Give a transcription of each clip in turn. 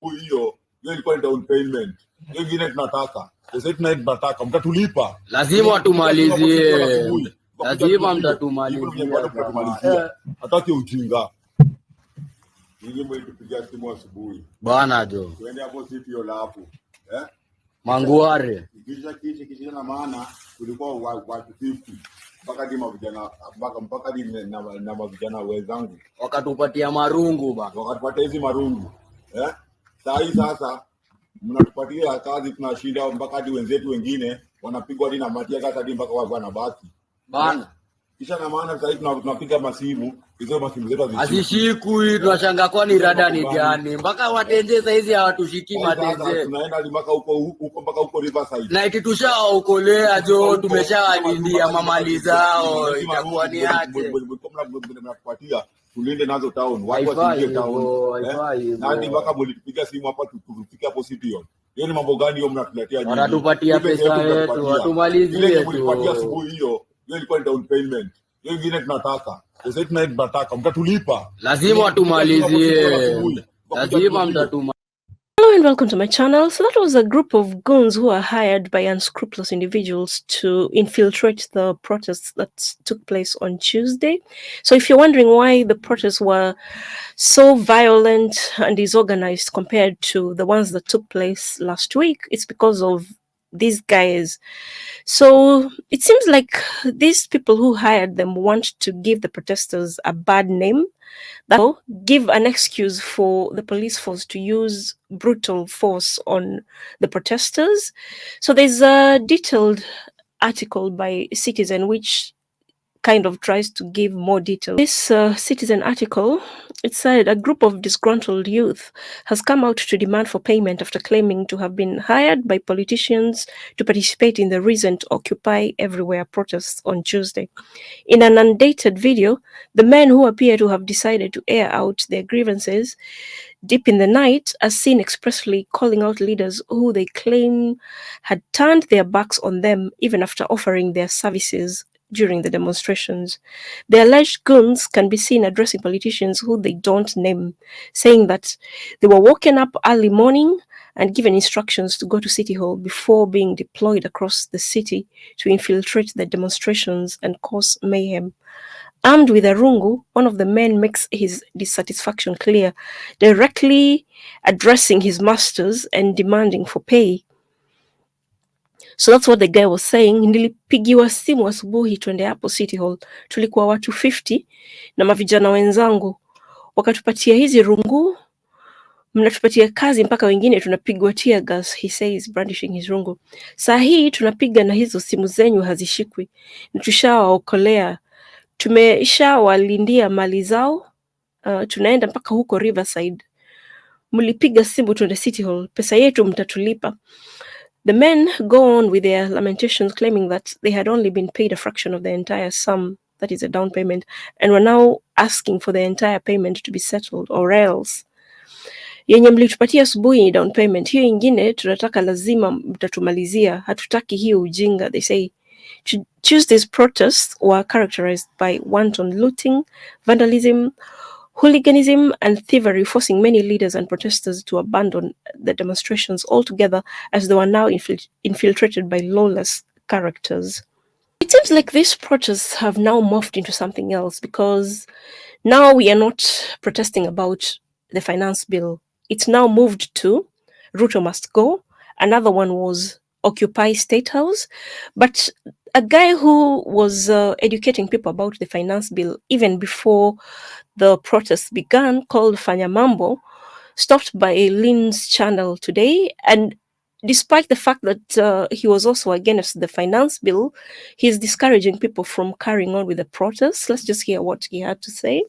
hiyo ilikuwa down payment. Hiyo ingine tunataka. Sasa tunataka mtatulipa. Lazima watumalizie. Lazima mtatumalizia. Hataki ujinga. Ninyi mtupigia simu asubuhi. Bwana jo. Twende hapo city hiyo hapo. Manguare. Kisha na maana kulikuwa watu 50 mpaka na mavijana wenzangu wakatupatia marungu wakatupatia hizi marungu sasa mnatupatia kazi tunashinda mpaka hadi wenzetu wengine wanapigwa hadi na matia kaza hadi mpaka wao wanabaki bana. Kisha na maana sasa tunapiga masimu hizo masimu zetu hazishikui, tunashanga kwa ni rada ni gani mpaka watenje sasa hizi hawatushiki matenje. Tunaenda mpaka huko Riverside na ikitushaaokolea jo tumeshawalindia mamali zao itakuwa ni yake mnakupatia tulinde nazo town watu wasingie town nani mpaka mlipiga simu hapa tufike hapo city hiyo. Hiyo ni mambo gani hiyo mnatuletea nyinyi? Wanatupatia pesa yetu watumalizie tu. Mlipatia asubuhi hiyo ilikuwa down payment. Hiyo ingine tunataka. Sasa tunataka mtatulipa. Lazima watumalizie. Lazima mtatuma. Hello and welcome to my channel. So that was a group of goons who are hired by unscrupulous individuals to infiltrate the protests that took place on Tuesday. So if you're wondering why the protests were so violent and disorganized compared to the ones that took place last week, it's because of these guys. So it seems like these people who hired them want to give the protesters a bad name. That will give an excuse for the police force to use brutal force on the protesters. So there's a detailed article by Citizen which kind of tries to give more detail. This Citizen article, it said a group of disgruntled youth has come out to demand for payment after claiming to have been hired by politicians to participate in the recent Occupy Everywhere protests on Tuesday. In an undated video, the men who appear to have decided to air out their grievances deep in the night are seen expressly calling out leaders who they claim had turned their backs on them even after offering their services during the demonstrations. The alleged goons can be seen addressing politicians who they don't name, saying that they were woken up early morning and given instructions to go to City Hall before being deployed across the city to infiltrate the demonstrations and cause mayhem. Armed with a rungu, one of the men makes his dissatisfaction clear, directly addressing his masters and demanding for pay. So that's what the guy was saying. Nilipigiwa simu asubuhi twende hapo City Hall. Tulikuwa watu 50 na mavijana wenzangu. Wakatupatia hizi rungu. Mnatupatia kazi mpaka wengine tunapigwa tear gas, he says, brandishing his rungu. Saa hii tunapiga na hizo simu zenyu hazishikwi. Tushawaokolea. Tumeshawalindia mali zao. Tunaenda mpaka huko Riverside. Mlipiga simu twende City Hall. Pesa yetu mtatulipa. The men go on with their lamentations, claiming that they had only been paid a fraction of the entire sum, that is a down payment, and were now asking for the entire payment to be settled, or else. Yenye mlitupatia asubuhi ni down payment, hiyo ingine tunataka lazima mtatumalizia, hatutaki hiyo ujinga, they say. Tuesday's protests were characterized by wanton looting, vandalism, hooliganism and thievery, forcing many leaders and protesters to abandon the demonstrations altogether as they were now infiltrated by lawless characters. It seems like these protests have now morphed into something else, because now we are not protesting about the finance bill. It's now moved to RUTO must go. Another one was Occupy State House. But a guy who was educating people about the finance bill even before the protests began, called Fanyamambo, stopped by Lynn's channel today, and despite the fact that he was also against the finance bill, he's discouraging people from carrying on with the protests. Let's just hear what he had to say.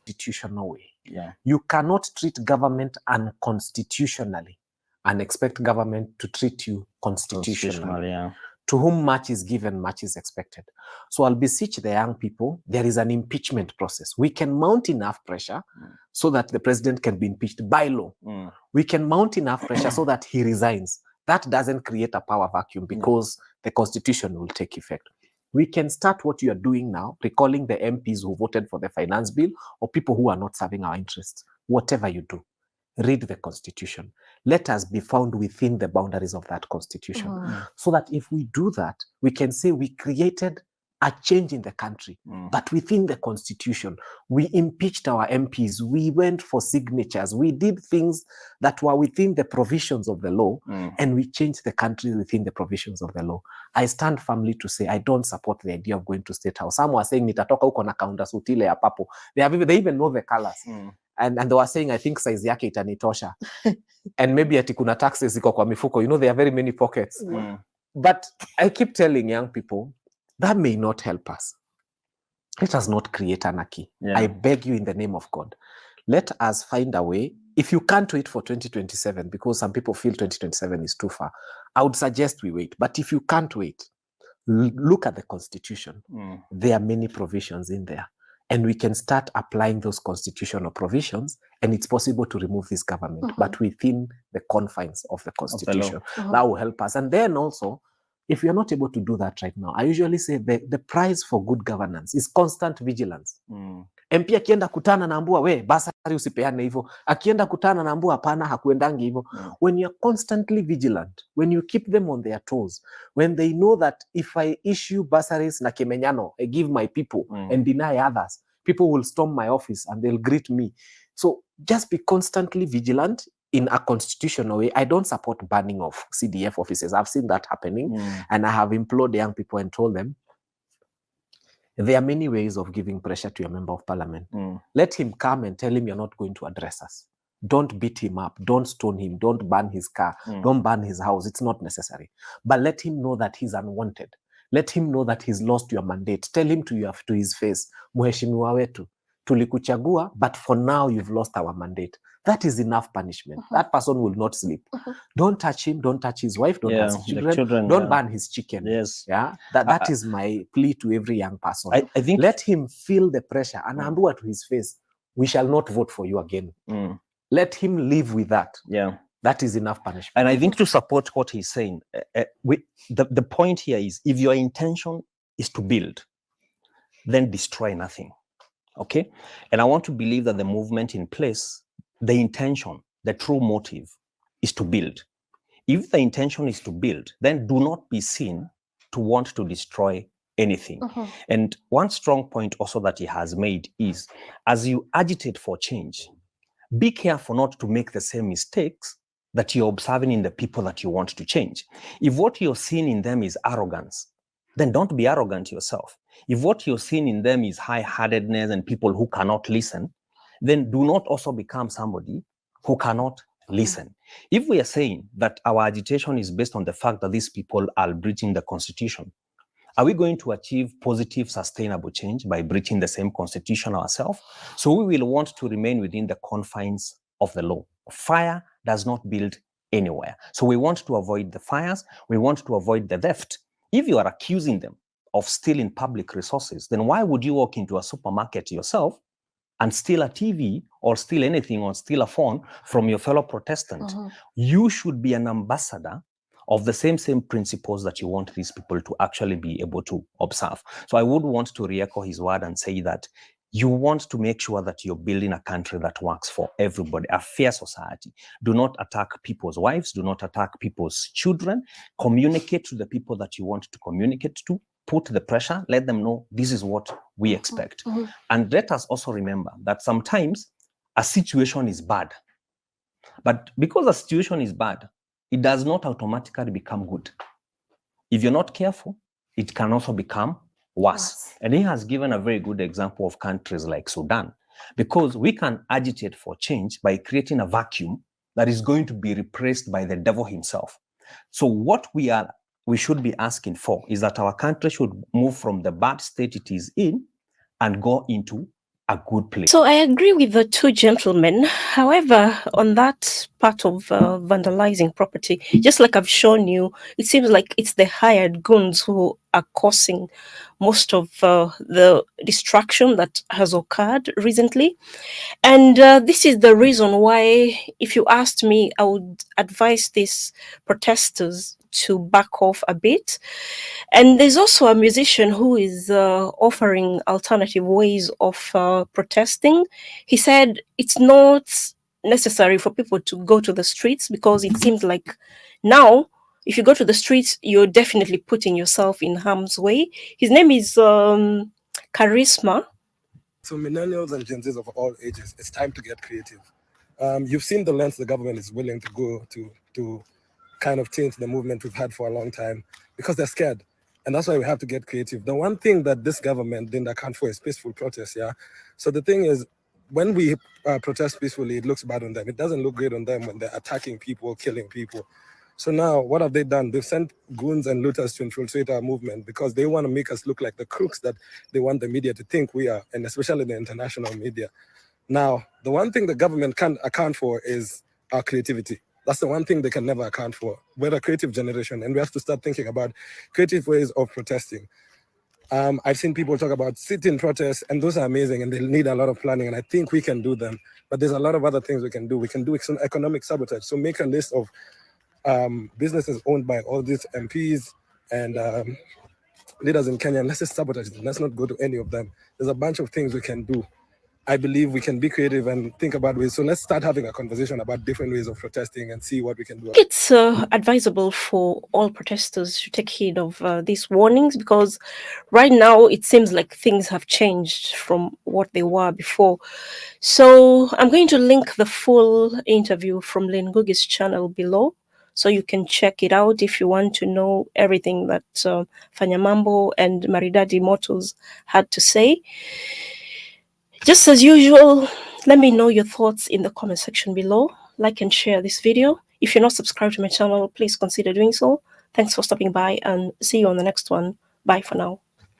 Constitutional way. Yeah. You cannot treat government unconstitutionally and expect government to treat you constitutionally. Yeah. To whom much is given, much is expected. So I'll beseech the young people, there is an impeachment process. We can mount enough pressure so that the president can be impeached by law. We can mount enough pressure so that he resigns. That doesn't create a power vacuum because the constitution will take effect. We can start what you are doing now, recalling the MPs who voted for the finance bill or people who are not serving our interests. Whatever you do, read the constitution. Let us be found within the boundaries of that constitution. So that if we do that, we can say we created a change in the country, but within the constitution. We impeached our MPs, we went for signatures, we did things that were within the provisions of the law, and we changed the country within the provisions of the law. I stand firmly to say I don't support the idea of going to State House. Some were saying nitatoka huko na kaunda suti ile ya papo. They even know the colors. And they were saying, I think size yake itanitosha. And maybe ati kuna taxes ziko kwa mifuko. You know, there are very many pockets. But I keep telling young people, that may not help us. Let us not create anarchy. I beg you in the name of God. Let us find a way. If you can't wait for 2027, because some people feel 2027 is too far, I would suggest we wait. But if you can't wait, look at the constitution. There are many provisions in there. And we can start applying those constitutional provisions, and it's possible to remove this government, but within the confines of the constitution. That will help us. And then also, if we are not able to do that right now, I usually say the prize for good governance is constant vigilance. MP akienda kutana naambua we basari usipeane hivyo, akienda kutana naambua hapana hakuendangi hivyo. When you're constantly vigilant, when you keep them on their toes, when they know that if I issue bursaries na kemenyano, I give my people and deny others, people will storm my office and they'll greet me. So just be constantly vigilant in a constitutional way. I don't support banning of CDF offices. I've seen that happening, and I have implored young people and told them, there are many ways of giving pressure to a member of parliament. Let him come and tell him you're not going to address us. Don't beat him up. Don't stone him. Don't burn his car. Don't burn his house. It's not necessary. But let him know that he's unwanted. Let him know that he's lost your mandate. Tell him to his face, Mheshimiwa wetu, tulikuchagua, but for now you've lost our mandate. That is enough punishment. That person will not sleep. Don't touch him. Don't touch his wife. Don't touch his children. Don't burn his chicken. That is my plea to every young person. I think, let him feel the pressure and ambua to his face, we shall not vote for you again. Let him live with that. That is enough punishment. And I think to support what he's saying, the point here is, if your intention is to build, then destroy nothing. Okay? And I want to believe that the movement in place, the intention, the true motive is to build. If the intention is to build, then do not be seen to want to destroy anything. And one strong point also that he has made is, as you agitate for change, be careful not to make the same mistakes that you're observing in the people that you want to change. If what you're seeing in them is arrogance, then don't be arrogant yourself. If what you're seeing in them is high-heartedness and people who cannot listen, then do not also become somebody who cannot listen. If we are saying that our agitation is based on the fact that these people are breaching the constitution, are we going to achieve positive, sustainable change by breaching the same constitution ourselves? So we will want to remain within the confines of the law. Fire does not build anywhere. So we want to avoid the fires. We want to avoid the theft. If you are accusing them of stealing public resources, then why would you walk into a supermarket yourself and steal a TV or steal anything or steal a phone from your fellow Protestant? You should be an ambassador of the same principles that you want these people to actually be able to observe. So I would want to re-echo his word and say that you want to make sure that you're building a country that works for everybody, a fair society. Do not attack people's wives. Do not attack people's children. Communicate to the people that you want to communicate to. Put the pressure. Let them know this is what we expect. And let us also remember that sometimes a situation is bad. But because a situation is bad, it does not automatically become good. If you're not careful, it can also become worse. And he has given a very good example of countries like Sudan, because we can agitate for change by creating a vacuum that is going to be replaced by the devil himself. So what we should be asking for is that our country should move from the bad state it is in and go into a good place. So I agree with the two gentlemen. However, on that part of vandalizing property, just like I've shown you, it seems like it's the hired goons who are causing most of the destruction that has occurred recently. And this is the reason why, if you asked me, I would advise these protesters to back off a bit. And there's also a musician who is offering alternative ways of protesting. He said it's not necessary for people to go to the streets, because it seems like now if you go to the streets, you're definitely putting yourself in harm's way. His name is Charisma. So millennials and Gen Zs of all ages, it's time to get creative. You've seen the lengths the government is willing to go to kind of change the movement we've had for a long time, because they're scared. And that's why we have to get creative. The one thing that this government didn't account for is peaceful protest, yeah? So the thing is, when we protest peacefully, it looks bad on them. It doesn't look great on them when they're attacking people, killing people. So now, what have they done? They've sent goons and looters to infiltrate our movement because they want to make us look like the crooks that they want the media to think we are, and especially the international media. Now, the one thing the government can't account for is our creativity. That's the one thing they can never account for. We're a creative generation, and we have to start thinking about creative ways of protesting. I've seen people talk about sit-in protests, and those are amazing, and they need a lot of planning, and I think we can do them. But there's a lot of other things we can do. We can do some economic sabotage. So make a list of businesses owned by all these MPs and leaders in Kenya, and let's just sabotage them. Let's not go to any of them. There's a bunch of things we can do. I believe we can be creative and think about ways. So let's start having a conversation about different ways of protesting and see what we can do. It's advisable for all protesters to take heed of these warnings, because right now it seems like things have changed from what they were before. So I'm going to link the full interview from Lynn Ngugi's channel below, so you can check it out if you want to know everything that Fanyamambo and Maridadi Motors had to say. Just as usual, let me know your thoughts in the comment section below. Like and share this video. If you're not subscribed to my channel, please consider doing so. Thanks for stopping by, and see you on the next one. Bye for now.